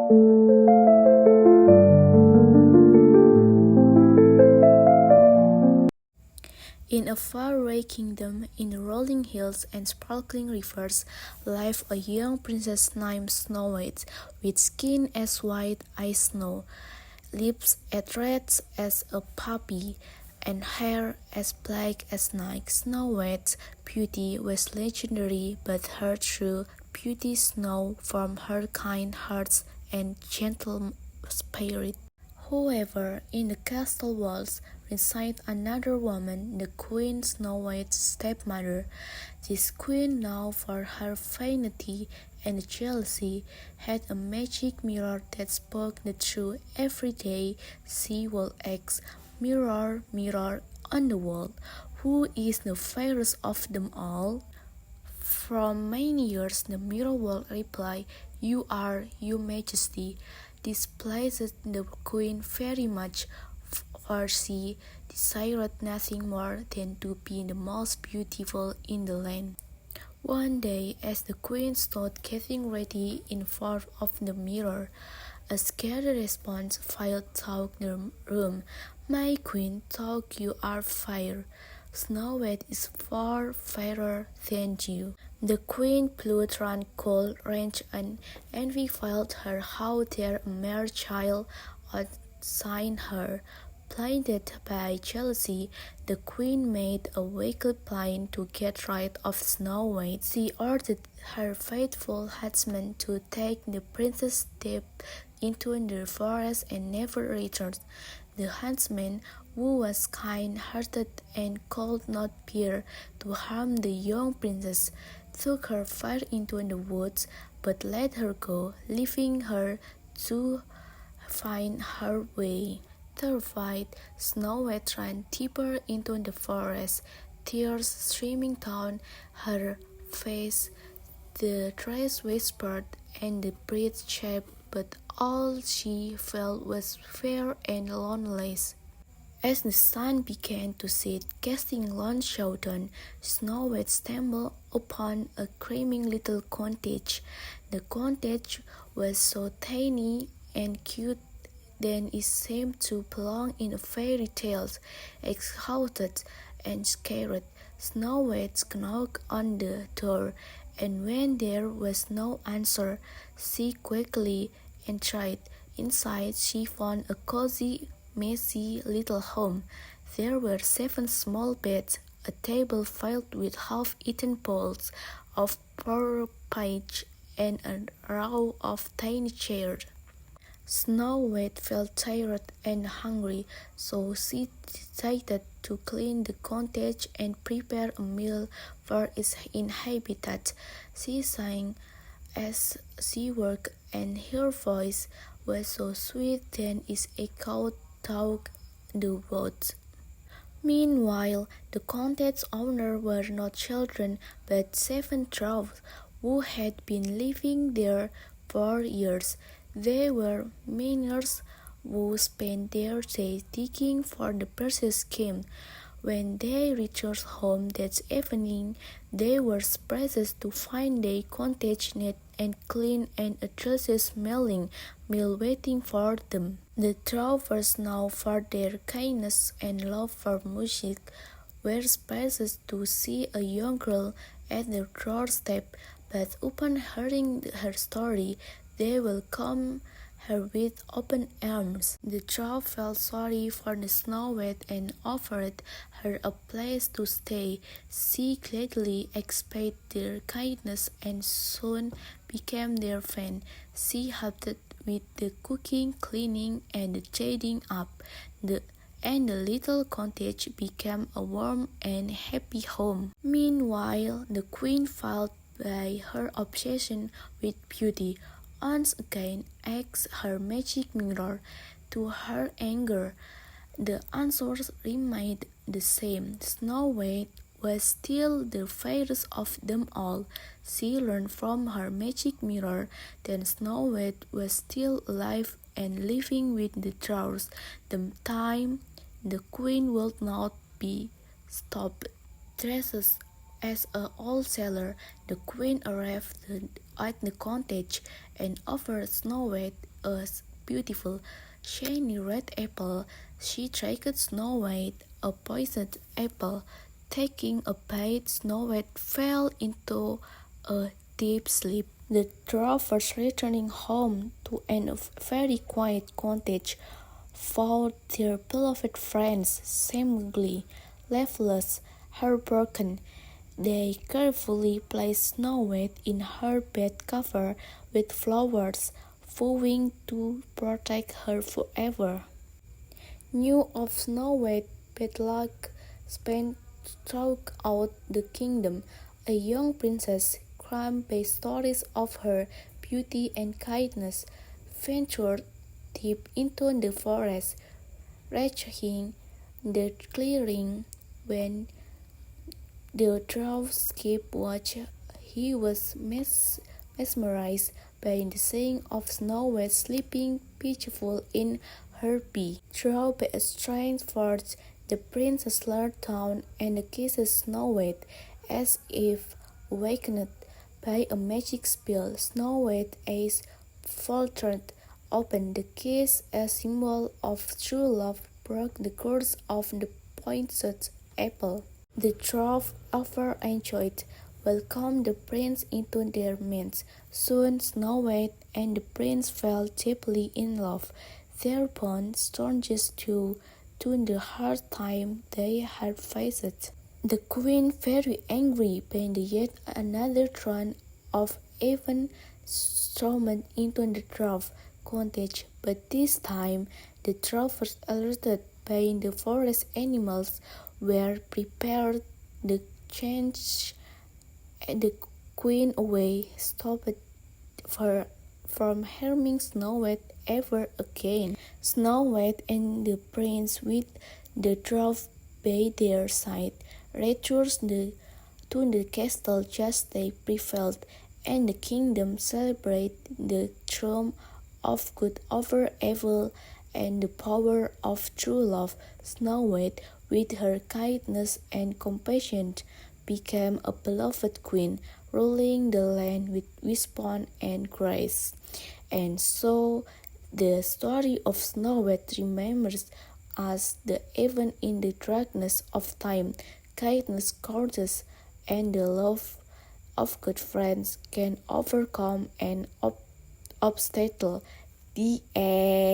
In a faraway kingdom, in the rolling hills and sparkling rivers, lived a young princess named Snow White, with skin as white as snow, lips as red as a poppy, and hair as black as night. Snow White's beauty was legendary, but her true beauty shone from her kind heart and gentle spirit. However, in the castle walls resided another woman, the Queen Snow White's stepmother. This queen, known for her vanity and jealousy, had a magic mirror that spoke the truth every day. She would ask, "Mirror, mirror on the wall, who is the fairest of them all?" From many years the mirror would reply, "You are, your majesty." This pleased the queen very much, for she desired nothing more than to be the most beautiful in the land. One day, as the queen stood getting ready in front of the mirror, a scared response filled through the room. "My queen, though you are fair, Snow White is far fairer than you." The queen blew round cold rage and envy filled her. How dare a mere child outshine her? Blinded by jealousy, the queen made a wicked plan to get rid of Snow White. She ordered her faithful huntsman to take the princess deep into the forest and never return. The huntsman, who was kind-hearted and could not bear to harm the young princess, took her far into the woods, but let her go, leaving her to find her way. Terrified, Snow White ran deeper into the forest, tears streaming down her face. The trees whispered and the breeze chirped, but all she felt was fear and loneliness. As the sun began to set, casting long shadows, Snow White stumbled upon a creaming little cottage. The cottage was so tiny and cute that it seemed to belong in a fairy tale. Exhausted and scared, Snow White knocked on the door, and when there was no answer, she quickly entered. Inside, she found a cozy, messy little home. There were 7 small beds, a table filled with half-eaten bowls of porridge, and a row of tiny chairs. Snow White felt tired and hungry, so she decided to clean the cottage and prepare a meal for its inhabitants. She sang as she worked, and her voice was so sweet that it echoed through the woods. Meanwhile, the cottage owners were not children, but 7 dwarfs who had been living there for years. They were miners who spent their days digging for the precious gem. When they returned home that evening, they were surprised to find their cottage neat and clean and a delicious-smelling meal waiting for them. The dwarfs, known for their kindness and love for music, were surprised to see a young girl at their doorstep, but upon hearing her story, they welcomed her with open arms. The dwarf felt sorry for the Snow White and offered her a place to stay. She gladly accepted their kindness and soon became their friend. She helped with the cooking, cleaning, and the tidying up. The little cottage became a warm and happy home. Meanwhile, the queen, filled by her obsession with beauty, once again asked her magic mirror. To her anger, the answers remained the same. Snow White was still the fairest of them all. She learned from her magic mirror that Snow White was still alive and living with the dwarfs. The time the queen would not be stopped. Dressed as an old sailor, the queen arrived at the cottage and offered Snow White a beautiful, shiny red apple. She tricked Snow White a poisoned apple. Taking a bite, Snow White fell into a deep sleep. The dwarf was returning home to a very quiet cottage, found their beloved friends seemingly lifeless, heartbroken. They carefully placed Snow White in her bed covered with flowers, vowing to protect her forever. News of Snow White's bad luck spread throughout the kingdom. A young princess, charmed by stories of her beauty and kindness, ventured deep into the forest, reaching the clearing when the dwarf kept watch. He was mesmerized by the scene of Snow White sleeping peaceful in her bed. Drawn by a strange force, the princess leapt down and kissed Snow White as if awakened by a magic spell. Snow White's eyes faltered open. The kiss, a symbol of true love, broke the curse of the poisoned apple. The dwarf, overjoyed, welcomed the prince into their midst. Soon Snow White and the prince fell deeply in love. Their bond strongest due to the hard time they had faced. The queen, very angry by the yet another threat of even stormed into the dwarf cottage, but this time the dwarf was alerted by the forest animals were prepared. The change the queen away stopped her from harming Snow White ever again. Snow White and the prince, with the dwarf by their side, returned to the castle just they prevailed, and the kingdom celebrated the triumph of good over evil and the power of true love. Snow White, with her kindness and compassion, became a beloved queen, ruling the land with wisdom and grace. And so, the story of Snow White remembers us that even in the darkness of time, kindness, courage, and the love of good friends can overcome an obstacle. The end.